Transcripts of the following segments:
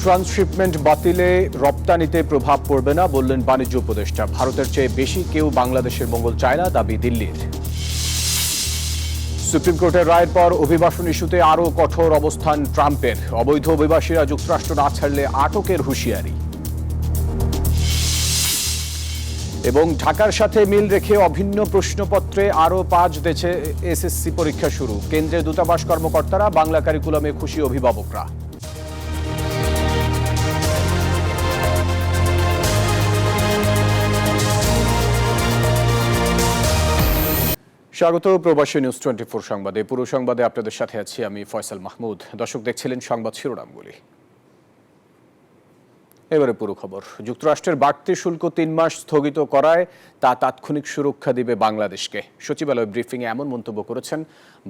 Transshipment বাতিলে রপ্তানিতে প্রভাব পড়বে না বললেন বাণিজ্য উপদেষ্টা। ভারতের চেয়ে বেশি কেউ বাংলাদেশের মঙ্গল চায় না, দাবি দিল্লির। সুপ্রিম কোর্টের রায়ের পর অভিবাসন ইস্যুতে আরও কঠোর অবস্থান ট্রাম্পের। অবৈধ অভিবাসীরা যুক্তরাষ্ট্র না ছাড়লে আটকের হুঁশিয়ারি। এবং ঢাকার সাথে মিল রেখে অভিন্ন প্রশ্নপত্রে আরও 5 দেশে এসএসসি পরীক্ষা শুরু। কেন্দ্রের দূতাবাস কর্মকর্তারা, বাংলা কারিকুলামে খুশি অভিভাবকরা। স্বাগত প্রবাসী নিউজ 24 সংবাদে। পুরো সংবাদে আপনাদের সাথে আছি আমি ফয়সাল মাহমুদ। দর্শক, দেখছিলেন সংবাদ শিরোনামগুলি। এবারে পুরো খবর। যুক্তরাষ্ট্রের বাড়তি শুল্ক 3 মাস স্থগিত করায় তা তাৎক্ষণিক সুরক্ষা দিবে বাংলাদেশকে। সচিবালয় ব্রিফিংয়ে এমন মন্তব্য করেছেন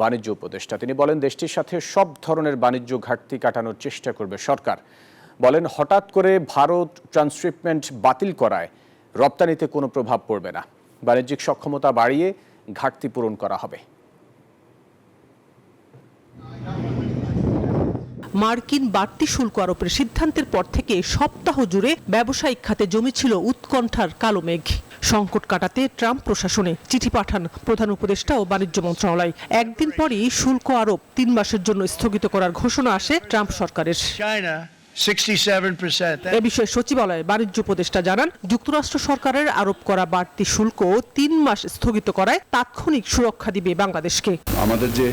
বাণিজ্য উপদেষ্টা। তিনি বলেন, দেশটির সাথে সব ধরনের বাণিজ্য ঘাটতি কাটানোর চেষ্টা করবে সরকার। বলেন, হঠাৎ করে ভারত ট্রান্সশিপমেন্ট বাতিল করায় রপ্তানিতে কোনো প্রভাব পড়বে না। বাণিজ্যিক সক্ষমতা বাড়িয়ে ঘাটতি পূরণ করা হবে। মার্কিন বাড়তি শুল্ক আরোপের সিদ্ধান্তের পর থেকে সপ্তাহ জুড়ে ব্যবসায়িক খাতে জমেছিল উৎকণ্ঠার কালো মেঘ। সংকট কাটাতে ট্রাম্প প্রশাসনে চিঠি পাঠান প্রধান উপদেষ্টা ও বাণিজ্য মন্ত্রণালয়। একদিন পরই শুল্ক আরোপ 3 মাসের জন্য স্থগিত করার ঘোষণা আসে ট্রাম্প সরকারের। এ বিষয়ে সচিবালয়ে বাণিজ্য উপদেষ্টা জানান, যুক্তরাষ্ট্র সরকারের আরোপ করা বাড়তি শুল্ক 3 মাস স্থগিত করায় তাৎক্ষণিক সুরক্ষা দিবে বাংলাদেশকে। আমাদের যে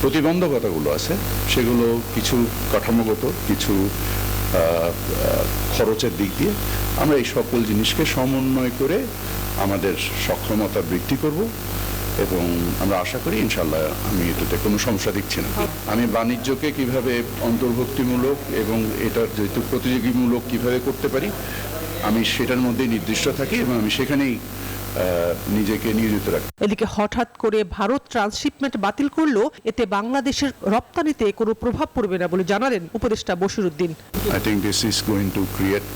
প্রতিবন্ধকতাগুলো আছে সেগুলো কিছু কাঠামোগত, কিছু খরচের দিক দিয়ে আমরা এই সকল জিনিসকে সমন্বয় করে আমাদের সক্ষমতা বৃদ্ধি করব এবং আমরা আশা করি ইনশাল্লাহ আমি এটাতে কোনো সমস্যা দেখছি না। আমি বাণিজ্যকে কিভাবে অন্তর্ভুক্তিমূলক এবং এটার যেহেতু প্রতিযোগীমূলক কিভাবে করতে পারি আমি সেটার মধ্যেই নির্দিষ্ট থাকি এবং আমি সেখানেই নিজেকে নিয়োজিত রাখি। এদিকে হঠাৎ করে ভারত ট্রান্সশিপমেন্ট বাতিল করলো, এতে বাংলাদেশের রপ্তানিতে কোনো প্রভাব পড়বে না বলে জানালেন উপদেষ্টা Bashiruddin. I think this is going to create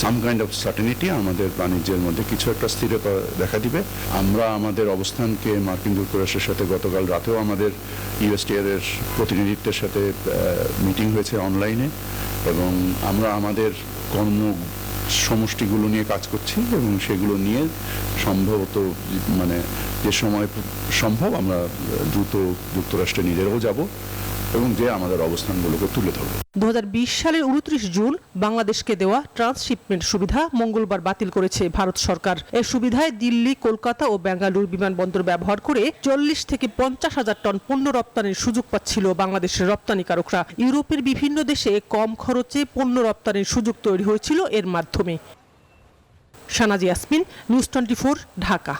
some kind of certainty, আমাদের বাণিজ্যের মধ্যে কিছু একটা স্থিরতা দেখা দিবে। আমরা আমাদের অবস্থানকে মার্কিন যুক্তরাষ্ট্রের সাথে গতকাল রাতেও আমাদের ইউএসটিআর এর প্রতিনিধিত্বের সাথে মিটিং হয়েছে অনলাইনে এবং আমরা আমাদের কর্ম সমষ্টিগুলো নিয়ে কাজ করছি এবং সেগুলো নিয়ে সম্ভবত যে সময় সম্ভব আমরা দ্রুত যুক্তরাষ্ট্রে নিজেরাও যাব এবং যে আমাদের অবস্থানগুলোকে তুলে ধরব। 2020 সালের 29 জুন বাংলাদেশকে দেওয়া ট্রান্সশিপমেন্ট সুবিধা মঙ্গলবার বাতিল করেছে ভারত সরকার। এই সুবিধায় দিল্লি, কলকাতা ও বেঙ্গালুরু বিমানবন্দর ব্যবহার করে 40 থেকে 50 হাজার টন পণ্য রপ্তানির সুযোগ পাচ্ছিল বাংলাদেশের রপ্তানিকারকরা। ইউরোপের বিভিন্ন দেশে কম খরচে পণ্য রপ্তানির সুযোগ তৈরি হয়েছিল এর মাধ্যমে। শানাজি ইয়াসমিন, নিউজ 24, ঢাকা।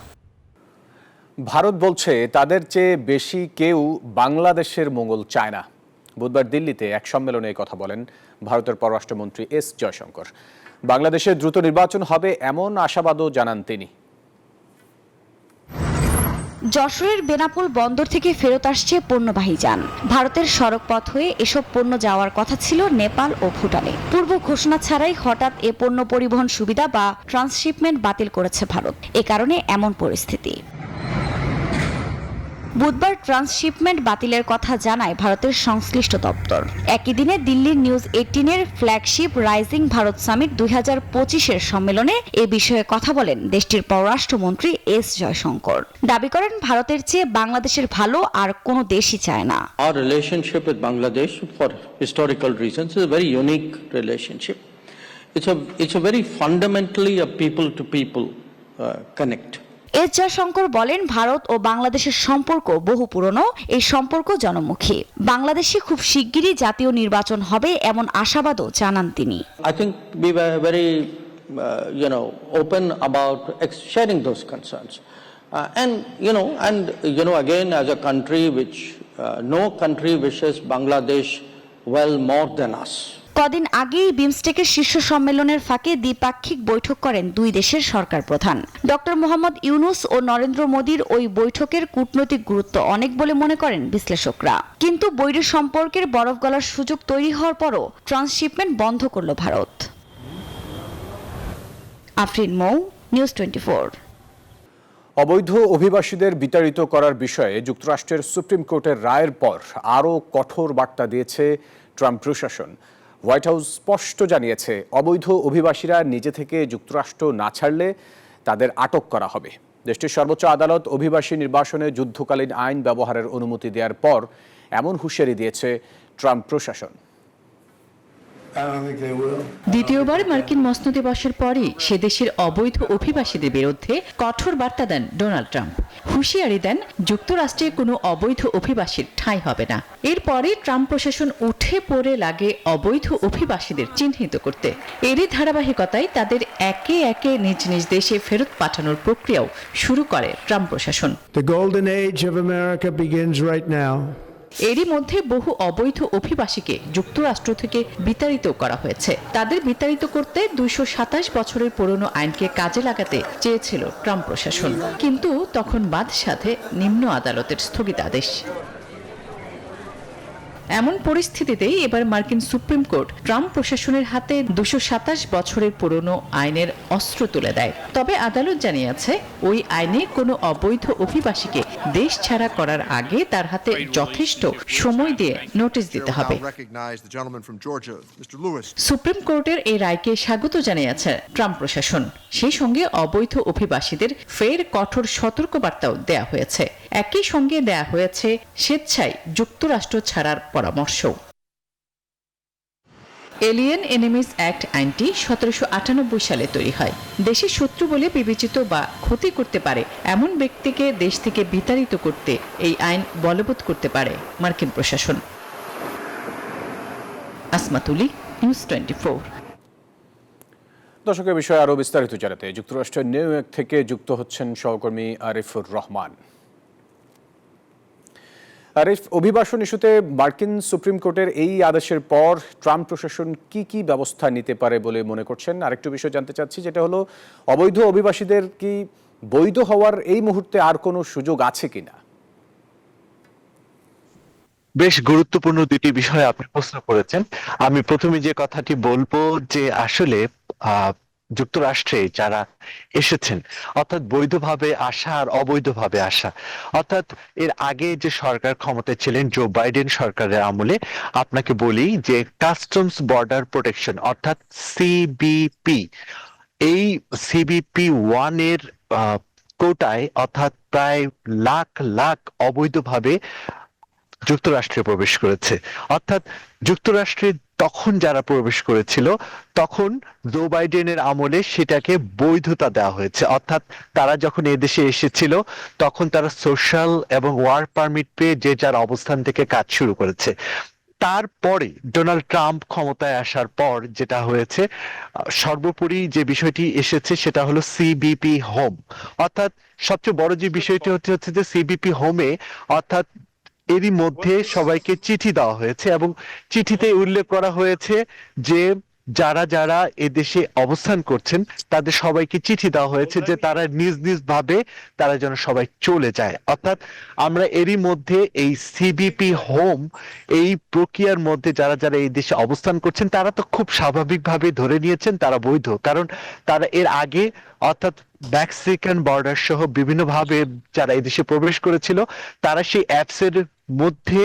ভারত বলছে তাদের চেয়ে বেশি কেউ বাংলাদেশের মঙ্গল চায় না। বুধবার দিল্লিতে এক সম্মেলনে এই কথা বলেন ভারতের পররাষ্ট্রমন্ত্রী এস জয়শঙ্কর। বাংলাদেশে দ্রুত নির্বাচন হবে এমন আশাবাদও জানান তিনি। যশোরের বেনাপোল বন্দর থেকে ফেরত আসছে পণ্যবাহী যান। ভারতের সড়ক পথ হয়ে এসব পণ্য যাওয়ার কথা ছিল নেপাল ও ভুটানে। পূর্ব ঘোষণা ছাড়াই হঠাৎ এ পণ্য পরিবহন সুবিধা বা ট্রান্সশিপমেন্ট বাতিল করেছে ভারত। এ কারণে এমন পরিস্থিতি। বুধবার ট্রান্সশিপমেন্ট বাতিলের কথা জানায় ভারতের সংশ্লিষ্ট দপ্তর। একই দিনে দিল্লির নিউজ 18-এর ফ্ল্যাগশিপ রাইজিং ভারত সামিট 2025-এর সম্মেলনে এ বিষয়ে কথা বলেন দেশটির পররাষ্ট্রমন্ত্রী এস জয়শঙ্কর। দাবি করেন, ভারতের চেয়ে বাংলাদেশের ভালো আর কোনো দেশই চায় না। Our relationship with Bangladesh for historical reasons is a very unique relationship. It's a very fundamentally a people to people connect. S Jaishankar বলেন, ভারত ও বাংলাদেশের সম্পর্ক বহু পুরনো। এই সম্পর্ক জনমুখী। বাংলাদেশে খুব শিগগিরই জাতীয় নির্বাচন হবে এমন আশাবাদও জানান তিনি। I think we were very open about sharing those concerns. Again, as a country which no country wishes Bangladesh well more than us. কদিন আগেই বিমস্টেকের শীর্ষ সম্মেলনের ফাঁকে দ্বিপাক্ষিক বৈঠক করেন দুই দেশের সরকার প্রধান। ডক্টর মোহাম্মদ ইউনূস ও নরেন্দ্র মোদীর ওই বৈঠকের কূটনৈতিক গুরুত্ব অনেক বলে মনে করেন বিশ্লেষকরা। কিন্তু বৈরী সম্পর্কের বরফ গলার সুযোগ তৈরি হওয়ার পরও ট্রান্সশিপমেন্ট বন্ধ করল ভারত। আফরিন মৌ, নিউজ 24। অবৈধ অভিবাসীদের বিতাড়িত করার বিষয়ে যুক্তরাষ্ট্রের সুপ্রিম কোর্টের রায়ের পর আরও কঠোর বার্তা দিয়েছে ট্রাম্প প্রশাসন। হোয়াইট হাউস স্পষ্ট জানিয়েছে, অবৈধ অভিবাসীরা নিজে থেকে যুক্তরাষ্ট্র না ছাড়লে তাদের আটক করা হবে। দেশটির সর্বোচ্চ আদালত অভিবাসী নির্বাসনে যুদ্ধকালীন আইন ব্যবহারের অনুমতি দেওয়ার পর এমন হুঁশিয়ারি দিয়েছে ট্রাম্প প্রশাসন। দ্বিতীয়বার মার্কিন মসনদে বসার পরই সে দেশের অবৈধ অভিবাসীদের বিরুদ্ধে কঠোর বার্তা দেন ডোনাল্ড ট্রাম্প। হুঁশিয়ারি দেন, যুক্তরাষ্ট্রে কোনো অবৈধ অভিবাসীর ঠাঁই হবে না। এরপরে ট্রাম্প প্রশাসন উঠে পড়ে লাগে অবৈধ অভিবাসীদের চিহ্নিত করতে। এরই ধারাবাহিকতায় তাদের একে একে নিজ নিজ দেশে ফেরত পাঠানোর প্রক্রিয়াও শুরু করে ট্রাম্প প্রশাসন। The golden age of America begins right now. এরই মধ্যে বহু অবৈধ অভিবাসীকে যুক্তরাষ্ট্র থেকে বিতাড়িত করা হয়েছে। তাদের বিতাড়িত করতে 227 বছরের পুরনো আইনকে কাজে লাগাতে চেয়েছিল ট্রাম্প প্রশাসন, কিন্তু তখন বাদ সাধে নিম্ন আদালতের স্থগিতাদেশ। এমন পরিস্থিতিতেই এবার মার্কিন সুপ্রিম কোর্ট ট্রাম্প প্রশাসনের হাতে 227 বছরের পুরনো আইনের অস্ত্র তুলে দেয়। তবে আদালত জানিয়েছে, ওই আইনে কোনো অবৈধ অভিবাসীকে দেশ ছাড়া করার আগে তার হাতে যথেষ্ট সময় দিয়ে নোটিশ দিতে হবে। সুপ্রিম কোর্টের এই রায়কে স্বাগত জানিয়েছে ট্রাম্প প্রশাসন। সেই সঙ্গে অবৈধ অভিবাসীদের ফের কঠোর সতর্কবার্তাও দেয়া হয়েছে। একই সঙ্গে দেয়া হয়েছে স্বেচ্ছায় যুক্তরাষ্ট্র ছাড়ার পরামর্শ। এলিয়েন এনিমিজ অ্যাক্ট আইনটি 1798 সালে তৈরি হয়। দেশের শত্রু বলে বিবেচিত বা ক্ষতি করতে পারে এমন ব্যক্তিকে দেশ থেকে বিতাড়িত করতে এই আইন বলবৎ করতে পারে মার্কিন প্রশাসন। আসমা তুলি, নিউজ 24। দর্শকের বিষয়ে আরও বিস্তারিত জানাতে যুক্তরাষ্ট্রের নিউ ইয়র্ক থেকে যুক্ত হচ্ছেন সহকর্মী আরিফুর রহমান। আরিফ, অভিবাসন ইস্যুতে মার্কিন সুপ্রিম কোর্টের এই আদেশের পর ট্রাম্প প্রশাসন কি কি ব্যবস্থা নিতে পারে বলে মনে করছেন? আরেকটু বিষয় জানতে চাচ্ছি, যেটা হলো অবৈধ অভিবাসীদের কি বৈধ হওয়ার এই মুহূর্তে আর কোনো সুযোগ আছে কিনা? বেশ গুরুত্বপূর্ণ দুটি বিষয় আপনি প্রশ্ন করেছেন। আমি প্রথমে যে কথাটি বলবো যে আসলে যুক্তরাষ্ট্রে যারা এসেছেন, অর্থাৎ বৈধভাবে আসা আর অবৈধভাবে আসা, অর্থাৎ এর আগে যে সরকার ক্ষমতায় ছিলেন জো বাইডেন সরকারের আমলে, আপনাকে বলি যে কাস্টমস বর্ডার প্রোটেকশন অর্থাৎ সিবিপি, এই সিবিপি 1 এর কোটায় অর্থাৎ প্রায় লাখ লাখ অবৈধভাবে যুক্তরাষ্ট্রে প্রবেশ করেছে। অর্থাৎ যুক্তরাষ্ট্রে তখন যারা প্রবেশ করেছিল, তখন জো বাইডেনের আমলে সেটাকে বৈধতা দেওয়া হয়েছে। অর্থাৎ তারা যখন এদেশে এসেছিল তখন তারা সোশ্যাল এবং ওয়ার্ক পারমিট পেয়ে যে যার অবস্থান থেকে কাজ শুরু করেছে। তারপরে ডোনাল্ড ট্রাম্প ক্ষমতায় আসার পর যেটা হয়েছে, সর্বোপরি যে বিষয়টি এসেছে সেটা হলো সিবিপি হোম। অর্থাৎ সবচেয়ে বড় যে বিষয়টি হচ্ছে যে সিবিপি হোমে, অর্থাৎ এরই মধ্যে সবাইকে চিঠি দেওয়া হয়েছে এবং চিঠিতে উল্লেখ করা হয়েছে যে যারা যারা এদেশে অবস্থান করছেন তাদের সবাইকে চিঠি দেওয়া হয়েছে যে তারা নিজ নিজ ভাবে তারা যেন সবাই চলে যায়। অর্থাৎ আমরা এরই মধ্যে এই সিবিপি হোম এই প্রক্রিয়ার মধ্যে যারা যারা এই দেশে অবস্থান করছেন তারা তো খুব স্বাভাবিকভাবে ধরে নিয়েছেন তারা বৈধ, কারণ তারা এর আগে অর্থাৎ মেক্সিকান বর্ডার সহ বিভিন্নভাবে যারা এই দেশে প্রবেশ করেছিল তারা সেই অ্যাপসের মধ্যে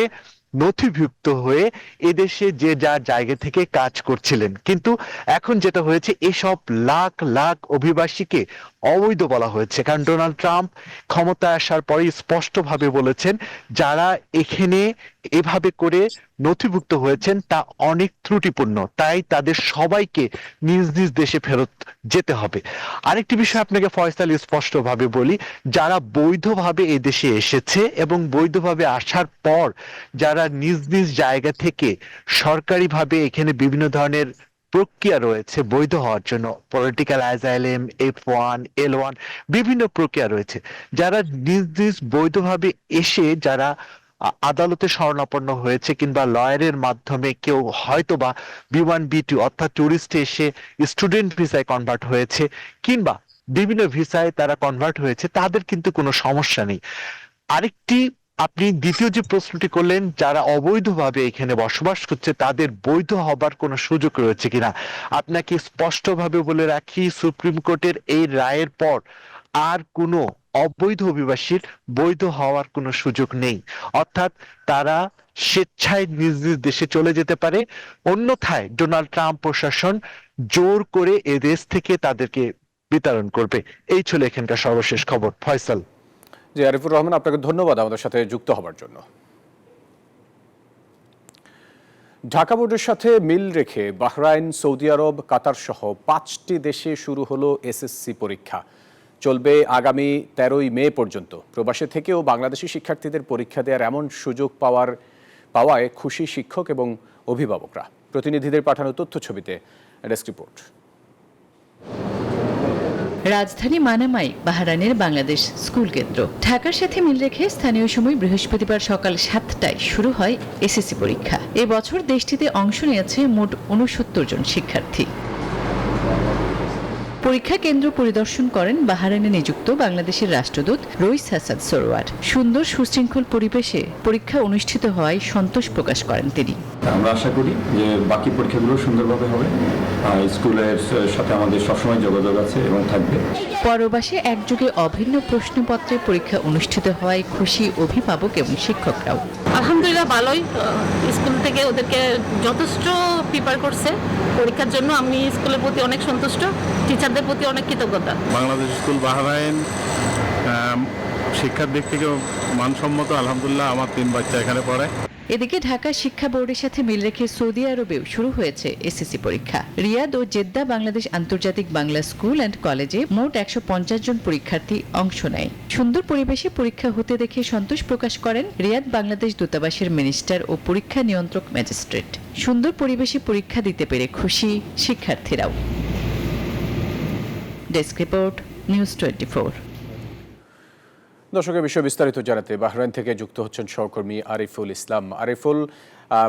নথিভুক্ত হয়ে এদেশে যে যার জায়গা থেকে কাজ করছিলেন। কিন্তু এখন যেটা হয়েছে, এসব লাখ লাখ অভিবাসীকে অবৈধ বলা হয়েছে, কারণ ডোনাল্ড ট্রাম্প ক্ষমতায় আসার পরে স্পষ্টভাবে বলেছেন যারা এখানে এভাবে করে নথিভুক্ত হয়েছেন তা অনেক ত্রুটিপূর্ণ, তাই তাদের সবাইকে নিজ নিজ দেশে ফেরত যেতে হবে। আরেকটি বিষয় আপনাকে ফয়সাল স্পষ্টভাবে বলি, যারা বৈধভাবে এই দেশে এসেছে এবং বৈধভাবে আসার পর যারা নিজ নিজ জায়গা থেকে সরকারিভাবে এখানে বিভিন্ন ধরনের প্রক্রিয়া রয়েছে বৈধ হওয়ার জন্য, পলিটিক্যাল অ্যাজাইলাম, F1, L1 বিভিন্ন প্রক্রিয়া রয়েছে, যারা নিজ নিজ বৈধভাবে এসে যারা আদালতে শরণাপন্ন হয়েছে কিংবা লয়ারের মাধ্যমে কেউ হয়তো বা B1 B2 অর্থাৎ টুরিস্টে এসে স্টুডেন্ট ভিসায় কনভার্ট হয়েছে কিংবা বিভিন্ন ভিসায় তারা কনভার্ট হয়েছে, তাদের কিন্তু কোনো সমস্যা নেই। আরেকটি আপনি দ্বিতীয় যে প্রশ্নটি করলেন, যারা অবৈধভাবে এখানে বসবাস করছে তাদের বৈধ হবার কোনো সুযোগ রয়েছে কিনা, আপনাকে স্পষ্টভাবে বলে রাখি, সুপ্রিম কোর্টের এই রায়ের পর আর কোনো অবৈধ অভিবাসীর বৈধ হওয়ার কোনো সুযোগ নেই। অর্থাৎ তারা স্বেচ্ছায় নিজ নিজ দেশে চলে যেতে পারে, অন্যথায় ডোনাল্ড ট্রাম্প প্রশাসন জোর করে এ দেশ থেকে তাদেরকে বিতরণ করবে। এই ছিল এখানকার সর্বশেষ খবর। ফয়সাল। জি, আরিফুর রহমান, আপনাকে ধন্যবাদ আমাদের সাথে যুক্ত হবার জন্য। ঢাকা বোর্ডের সাথে মিল রেখে বাহরাইন, সৌদি আরব, কাতার সহ 5টি দেশে শুরু হলো এসএসসি পরীক্ষা। চলবে আগামী 13ই মে পর্যন্ত। প্রবাসে থেকেও বাংলাদেশি শিক্ষার্থীদের পরীক্ষা দেওয়ার এমন সুযোগ পাওয়ায় খুশি শিক্ষক এবং অভিভাবকরা। প্রতিনিধিদের পাঠানো তথ্য ছবিতে ডেস্ক রিপোর্ট। রাজধানী মানামায় বাহরাইনের বাংলাদেশ স্কুল কেন্দ্র। ঢাকার সাথে মিল রেখে স্থানীয় সময় বৃহস্পতিবার সকাল 7টায় শুরু হয় এসএসসি পরীক্ষা। এবছর দেশটিতে অংশ নিয়েছে মোট 69 জন শিক্ষার্থী। পরীক্ষা কেন্দ্র পরিদর্শন করেন বাহরাইনে নিযুক্ত বাংলাদেশের রাষ্ট্রদূত রইস হাসান সরোয়ার। সুন্দর সুশৃঙ্খল পরিবেশে পরীক্ষা অনুষ্ঠিত হওয়ায় সন্তোষ প্রকাশ করেন তিনি। আমরা আশা করি যে বাকি পরীক্ষাগুলো সুন্দরভাবে হবে। স্কুলের সাথে আমাদের সবসময় যোগাযোগ আছে এবং থাকবে। পরবাসে একযোগে অভিন্ন প্রশ্নপত্রে পরীক্ষা অনুষ্ঠিত হওয়ায় খুশি অভিভাবক এবং শিক্ষকরাও। আলহামদুলিল্লাহ ভালোই, স্কুল থেকে ওদেরকে যথেষ্ট প্রিপেয়ার করছে পরীক্ষার জন্য। আমি স্কুলের প্রতি অনেক সন্তুষ্ট, টিচারদের প্রতি অনেক কৃতজ্ঞতা। বাংলাদেশ স্কুল বাহরাইন শিক্ষার দিক থেকে মানসম্মত, আলহামদুলিল্লাহ। আমার 3 বাচ্চা এখানে পড়ে। এদিকে ঢাকা শিক্ষা বোর্ডের সাথে মিল রেখে সৌদি আরবেও শুরু হয়েছে এসএসসি পরীক্ষা। রিয়াদ ও জেদ্দা বাংলাদেশ আন্তর্জাতিক বাংলা স্কুল অ্যান্ড কলেজে মোট 150 জন পরীক্ষার্থী অংশ নেয়। সুন্দর পরিবেশে পরীক্ষা হতে দেখে সন্তোষ প্রকাশ করেন রিয়াদ বাংলাদেশ দূতাবাসের মিনিস্টার ও পরীক্ষা নিয়ন্ত্রক ম্যাজিস্ট্রেট। সুন্দর পরিবেশে পরীক্ষা দিতে পেরে খুশি শিক্ষার্থীরাও। Desk report, news 24। দর্শকের বিষয়ে বিস্তারিত জানাতে বাহরাইন থেকে যুক্ত হচ্ছেন সহকর্মী আরিফুল ইসলাম। আরিফুল,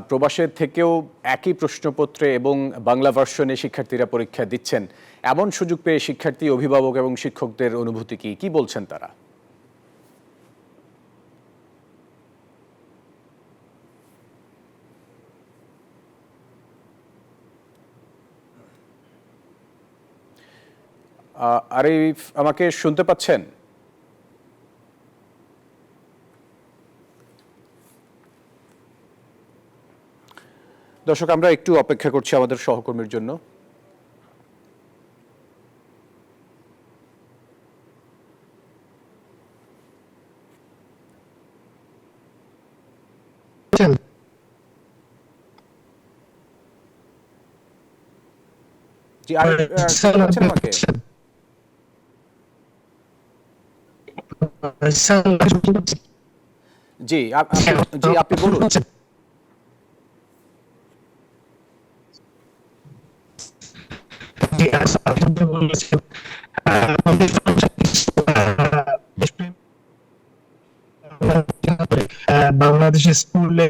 প্রবাসের থেকেও একই প্রশ্নপত্রে এবং বাংলা ভার্সনে শিক্ষার্থীরা পরীক্ষা দিচ্ছেন, এমন সুযোগ পেয়ে শিক্ষার্থী, অভিভাবক এবং শিক্ষকদের অনুভূতি কি বলছেন তারা? আরিফ, আমাকে শুনতে পাচ্ছেন? দর্শক, আমরা একটু অপেক্ষা করছি আমাদের সহকর্মীর জন্য। জি, আমাকে জি আপনি বলুন। বাংলাদেশের স্কুলে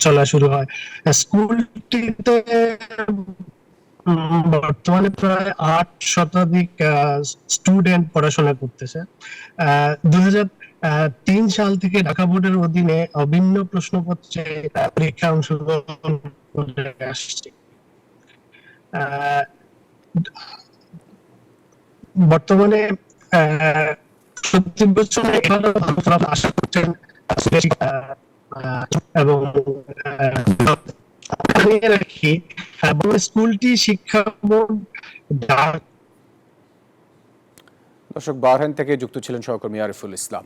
চলা শুরু হয়। স্কুলটিতে বর্তমানে প্রায় 8 শতাধিক স্টুডেন্ট পড়াশোনা করতেছে। 2003 সাল থেকে ঢাকা বোর্ডের অধীনে অভিন্ন প্রশ্নপত্রে পরীক্ষা অংশগ্রহণ করে আসছে। বর্তমানে প্রতি বছর আশা করছেন এবং রাখি স্কুলটি শিক্ষা বোর্ড। দর্শক, বাহরাইন থেকে যুক্ত ছিলেন সহকর্মী আরিফুল ইসলাম।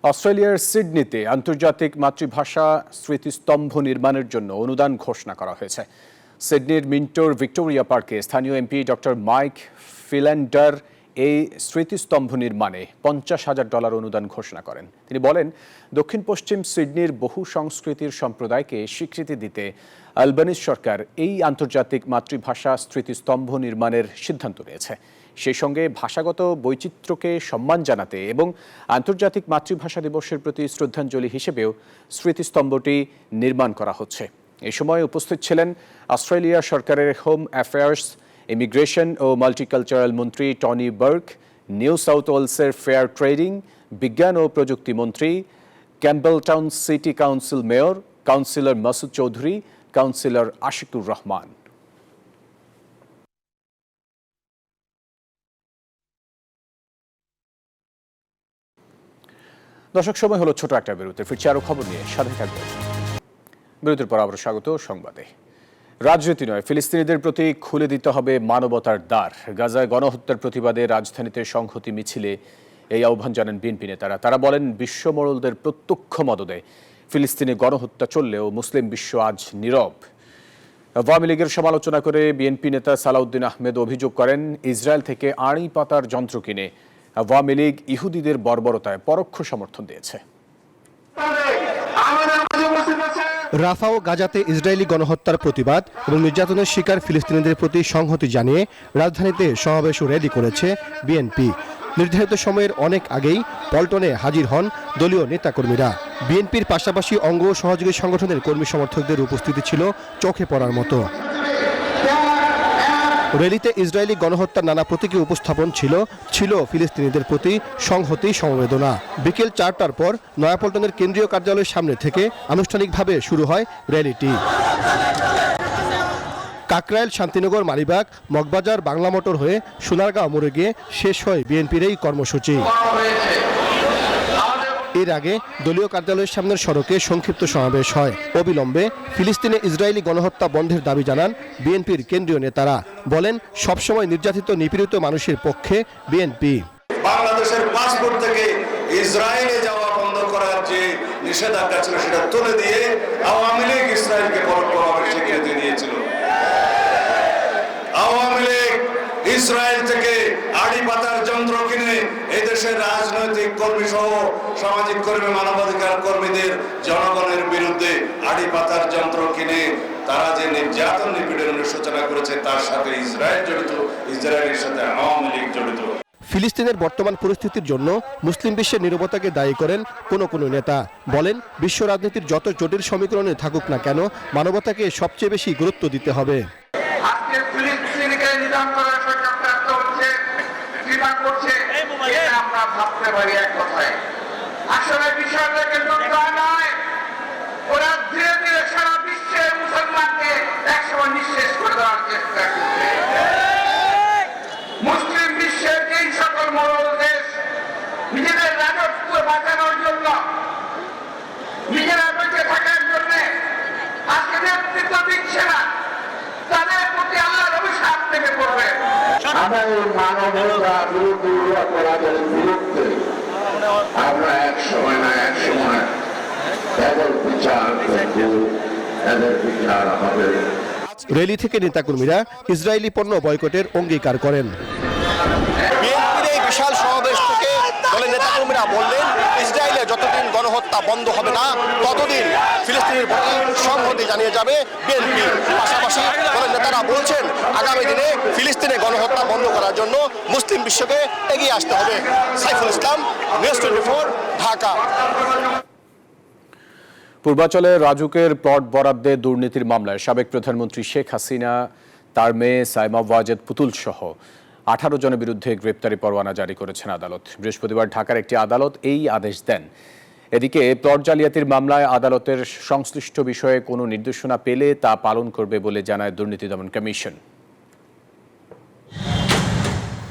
অস্ট্রেলিয়ার সিডনিতে আন্তর্জাতিক মাতৃভাষা স্মৃতিস্তম্ভ নির্মাণের জন্য অনুদান ঘোষণা করা হয়েছে। সিডনির মিন্টোর ভিক্টোরিয়া পার্কে স্থানীয় এমপি ডক্টর মাইক ফিল্যান্ডার এই স্মৃতিস্তম্ভ নির্মাণে $50,000 অনুদান ঘোষণা করেন। তিনি বলেন, দক্ষিণ পশ্চিম সিডনির বহু সংস্কৃতির সম্প্রদায়কে স্বীকৃতি দিতে আলবানিজ সরকার এই আন্তর্জাতিক মাতৃভাষা স্মৃতিস্তম্ভ নির্মাণের সিদ্ধান্ত নিয়েছে। সেই সঙ্গে ভাষাগত বৈচিত্র্যকে সম্মান জানাতে এবং আন্তর্জাতিক মাতৃভাষা দিবসের প্রতি শ্রদ্ধাঞ্জলি হিসেবেও স্মৃতিস্তম্ভটি নির্মাণ করা হচ্ছে। এই সময় উপস্থিত ছিলেন অস্ট্রেলিয়া সরকারের হোম অ্যাফেয়ার্স, ইমিগ্রেশন ও মাল্টিকালচারাল মন্ত্রী টনি বার্ক, নিউ সাউথ ওয়েলসের ফেয়ার ট্রেডিং, বিজ্ঞান ও প্রযুক্তি মন্ত্রী, Campbelltown city council mayor, councillor Masud Chowdhury, councillor Ashikur Rahman. দর্শক, সময় হলো ছোট একটা বিরতি। ফিরছি আরো খবর নিয়ে, সাথে থাকবে। বিরতির পর আবার স্বাগত সংবাদে। রাজনীতি নয়, ফিলিস্তিনিদের প্রতি খুলে দিতে হবে মানবতার দ্বার। গাজায় গণহত্যার প্রতিবাদে রাজধানীতে সংহতি মিছিলে এই আহ্বান জানান বিএনপি নেতারা। তারা বলেন, বিশ্ব মোড়লদের প্রত্যক্ষ মদদে ফিলিস্তিনে গণহত্যা চললেও মুসলিম বিশ্ব আজ নীরব। আওয়ামী লীগের সমালোচনা করে বিএনপি নেতা সালাউদ্দিন আহমেদ অভিযোগ করেন, ইসরায়েল থেকে আড়ি পাতার যন্ত্র কিনে আওয়ামী লীগ ইহুদিদের বর্বরতায় পরোক্ষ সমর্থন দিয়েছে। রাফা ও গাজাতে ইসরায়েলি গণহত্যার প্রতিবাদ এবং নির্যাতনের শিকার ফিলিস্তিনিদের প্রতি সংহতি জানিয়ে রাজধানীতে সমাবেশ রেডি করেছে বিএনপি। নির্ধারিত সময়ের অনেক আগেই পল্টনে হাজির হন দলীয় নেতাকর্মীরা। বিএনপির পাশাপাশি অঙ্গ ও সহযোগী সংগঠনের কর্মী সমর্থকদের উপস্থিতি ছিল চোখে পড়ার মতো। র্যালিতে ইসরায়েলি গণহত্যার নানা প্রতীকী উপস্থাপন ছিল ফিলিস্তিনিদের প্রতি সংহতি সমবেদনা। বিকেল 4টার পর নয়াপল্টনের কেন্দ্রীয় কার্যালয়ের সামনে থেকে আনুষ্ঠানিকভাবে শুরু হয় র্যালিটি। কাকরাইল, শান্তিনগর, মালিবাগ, মগবাজার, বাংলা মোটর হয়ে সোনারগাঁও মোড়ে গিয়ে শেষ হয় বিএনপির এই কর্মসূচি। এর আগে দলীয় কার্যালয়ের সামনের সড়কে সংক্ষিপ্ত সমাবেশ হয়। অবিলম্বে ফিলিস্তিনে ইসরায়েলি গণহত্যা বন্ধের দাবি জানান বিএনপির কেন্দ্রীয় নেতারা। বলেন, সবসময় নির্যাতিত নিপীড়িত মানুষের পক্ষে বিএনপি। বাংলাদেশের পাসপোর্ট থেকে ইসরায়েলে যাওয়া বন্ধ করার যে নিষেধাজ্ঞা ছিল সেটা তুলে দিয়ে আওয়ামী লীগ ইসরায়েলকে পরোক্ষভাবে স্বীকৃতি দিয়েছিল। আওয়ামী লীগ ইসরায়েল থেকে আড়ি পাতার যন্ত্র কিনে এদেশের রাজনৈতিক কর্মী সহ সামাজিক কর্মী, মানবাধিকার কর্মীদের জনগণের বিরুদ্ধে আড়ি পাতার যন্ত্র কিনে তারা যে নির্যাতন নিপীড়নের সূচনা করেছে তার সাথে ইসরায়েল জড়িত, ইসরায়েলের সাথে আওয়ামী লীগ জড়িত। ফিলিস্তিনের বর্তমান পরিস্থিতির জন্য মুসলিম বিশ্বের নীরবতাকে দায়ী করেন কোনো নেতা। বলেন, বিশ্ব রাজনীতির যত জটিল সমীকরণে থাকুক না কেন, মানবতাকে সবচেয়ে বেশি গুরুত্ব দিতে হবে। আমরা ভাবতে পারি এক কথায়, আসলে বিষয়টা কিন্তু তা নয়। ওরা ধীরে ধীরে সারা বিশ্বের মুসলমানকে একসময় নিঃশেষ করে দেওয়ার চেষ্টা করছে। মুসলিম বিশ্বের এই সকল মোড়ল দেশ নিজেদের রাজত্ব বাঁচানোর জন্য, নিজেরা বেঁচে থাকার জন্য আজকে নেতৃত্ব দিচ্ছে না, তাদের প্রতি আল্লাহর অভিশাপ থেকে পড়বে। আমাদের মানবতা বিরোধী অপরাধের বিরুদ্ধে আমরা এক সময় না এক সময় এদের বিচার করব, এদের বিচার হবে। র্যালি থেকে নেতাকর্মীরা ইসরায়েলি পণ্য বয়কটের অঙ্গীকার করেন। বিএনপির এই বিশাল সমাবেশ থেকে দলের নেতাকর্মীরা বললেন, ইসরায়েলে যতদিন গণহত্যা বন্ধ হবে না ততদিন ফিলিস্তিনের প্রতি সংহতি জানিয়ে যাবে বিএনপি। পাশাপাশি দলের নেতারা বলছেন, আগামী দিনে ফিলিস্তিনে গণহত্যা বন্ধ করার জন্য মুসলিম বিশ্বকে এগিয়ে আসতে হবে। সাইফুল ইসলাম, নিউজ 24, ঢাকা। পূর্বাচলে রাজুকের প্লট বরাদ্দে দুর্নীতির মামলায় সাবেক প্রধানমন্ত্রী শেখ হাসিনা, তার মেয়ে সাইমা ওয়াজেদ পুতুল সহ 18 জনের বিরুদ্ধে গ্রেপ্তারি পরোয়ানা জারি করেছেন আদালত। বৃহস্পতিবার ঢাকার একটি আদালত এই আদেশ দেন। এদিকে প্লট জালিয়াতির মামলায় আদালতের সংশ্লিষ্ট বিষয়ে কোনো নির্দেশনা পেলে তা পালন করবে বলে জানায় দুর্নীতি দমন কমিশন।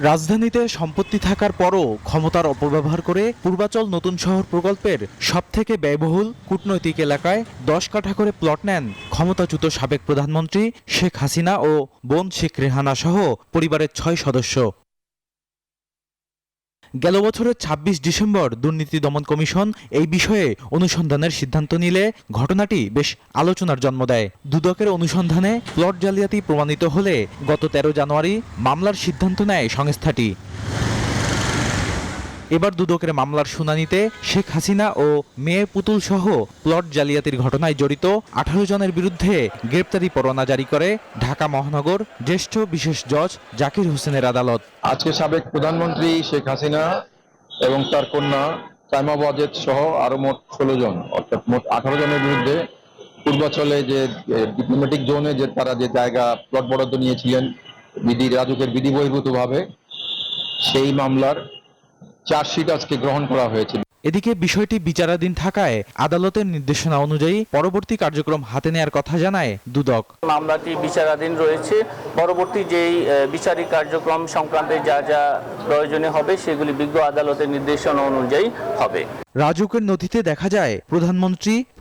রাজধানীতে সম্পত্তি থাকার পরও ক্ষমতার অপব্যবহার করে পূর্বাচল নতুন শহর প্রকল্পের সবথেকে ব্যয়বহুল কূটনৈতিক এলাকায় 10 কাঠা করে প্লট নেন ক্ষমতাচ্যুত সাবেক প্রধানমন্ত্রী শেখ হাসিনা ও বোন শেখ রেহানা সহ পরিবারের 6 সদস্য। গেল বছরের 26 ডিসেম্বর দুর্নীতি দমন কমিশন এই বিষয়ে অনুসন্ধানের সিদ্ধান্ত নিলে ঘটনাটি বেশ আলোচনার জন্ম দেয়। দুদকের অনুসন্ধানে প্লট জালিয়াতি প্রমাণিত হলে গত 13 জানুয়ারি মামলার সিদ্ধান্ত নেয় সংস্থাটি। এবার দুদকের মামলার শুনানিতে শেখ হাসিনা ও মেয়ে পুতুল সহ প্লট জালিয়াতির ঘটনায় জড়িত 18 জনের বিরুদ্ধে গ্রেপ্তারি পরোয়ানা জারি করে ঢাকা মহানগর জ্যেষ্ঠ বিশেষ জজ জাকির হোসেনের আদালত। আজকে সাবেক প্রধানমন্ত্রী শেখ হাসিনা এবং তার কন্যা সাইমা ওয়াজেদ সহ আরো মোট 16 জন, অর্থাৎ মোট 18 জনের বিরুদ্ধে পূর্বাচলে যে ডিপ্লোম্যাটিক জোনে যে তারা যে জায়গা প্লট বরাদ্দ নিয়েছিলেন রাজুকের বিধি বহির্ভূতভাবে, সেই মামলার চার্জশিট আজকে গ্রহণ করা হয়েছে। এদিকে বিষয়টি বিচারাধীন থাকায় আদালতের নির্দেশনা অনুযায়ী পরবর্তী কার্যক্রম হাতে নেয়ার কথা জানায় দুদক। মামলাটি বিচারাধীন রয়েছে, পরবর্তী যেই বিচারিক কার্যক্রম সংক্রান্তে যা যা প্রয়োজনীয় হবে সেগুলি বিজ্ঞ আদালতের নির্দেশনা অনুযায়ী হবে। রাজুকের নথিতে দেখা যায়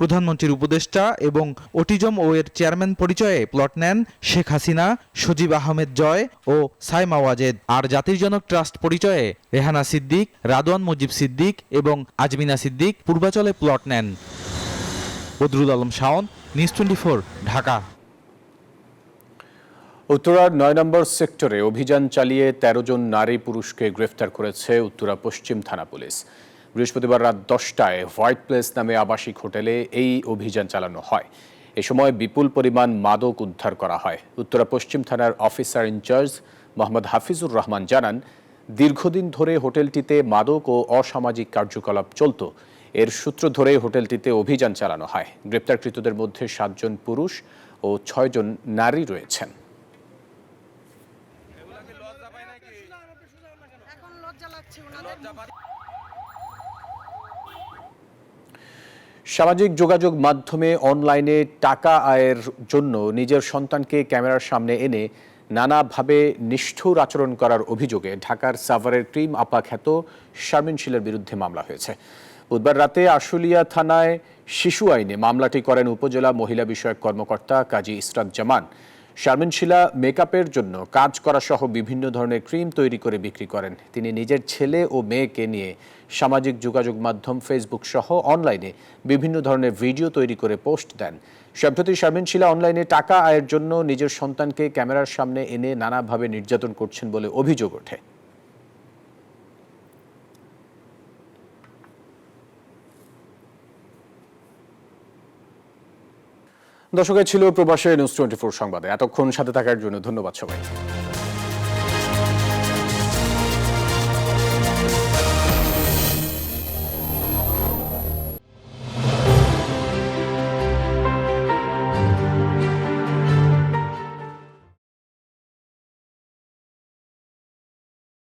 প্রধানমন্ত্রীর উপদেষ্টা এবং অটিজম ও এর চেয়ারম্যান পরিচয়ে প্লট নেন শেখ হাসিনা, সজীব আহমেদ জয় ও সাইমা ওয়াজেদ, আর জাতির জনক ট্রাস্ট পরিচয়ে রেহানা সিদ্দিক, রাদওয়ান মুজিব সিদ্দিক এবং আজমিনা সিদ্দিক পূর্বাচলে প্লট নেন। বদরুল আলম শাওন, নিউজ 24, ঢাকা। উত্তরার 9 নম্বর সেক্টরে অভিযান চালিয়ে 13 জন নারী পুরুষকে গ্রেফতার করেছে উত্তরা পশ্চিম থানা পুলিশ। বৃহস্পতিবার রাত 10টায় হোয়াইট প্লেস নামে আবাসিক হোটেলে এই অভিযান চালানো হয়। এ সময় বিপুল পরিমাণ মাদক উদ্ধার করা হয়। উত্তরা পশ্চিম থানার অফিসার ইনচার্জ মোহাম্মদ হাফিজুর রহমান জানান, দীর্ঘদিন ধরে হোটেলটিতে মাদক ও অসামাজিক কার্যকলাপ চলত। এর সূত্র ধরে হোটেলটিতে অভিযান চালানো হয়। গ্রেপ্তারকৃতদের মধ্যে 7 জন পুরুষ ও 6 জন নারী রয়েছেন। সামাজিক যোগাযোগ মাধ্যমে অনলাইনে টাকা আয়ের জন্য নিজের সন্তানকে ক্যামেরার সামনে এনে নানাভাবে নিষ্ঠুর আচরণ করার অভিযোগে ঢাকার সাভারের ক্রিম আপা খ্যাত শারমিন শিলার বিরুদ্ধে মামলা হয়েছে। বুধবার রাতে আশুলিয়া থানায় শিশু আইনে মামলাটি করেন উপজেলা মহিলা বিষয়ক কর্মকর্তা কাজী ইসরাত জামান। শারমিন শিলা মেকআপের জন্য কাজ করা সহ বিভিন্ন ধরনের ক্রিম তৈরি করে বিক্রি করেন। তিনি নিজের ছেলে ও মেয়েকে নিয়ে সামাজিক যোগাযোগ মাধ্যম ফেসবুক সহ অনলাইনে বিভিন্ন ধরনের ভিডিও তৈরি করে পোস্ট দেন। সম্প্রতি শারমিন শিলা অনলাইনে টাকা আয়ের জন্য নিজের সন্তানকে ক্যামেরার সামনে এনে নানাভাবে নির্যাতন করছেন বলে অভিযোগ ওঠে। দর্শক, ছিল প্রবাসী নিউজ 24 সংবাদে। এতক্ষণ সাথে থাকার জন্য ধন্যবাদ সবাই।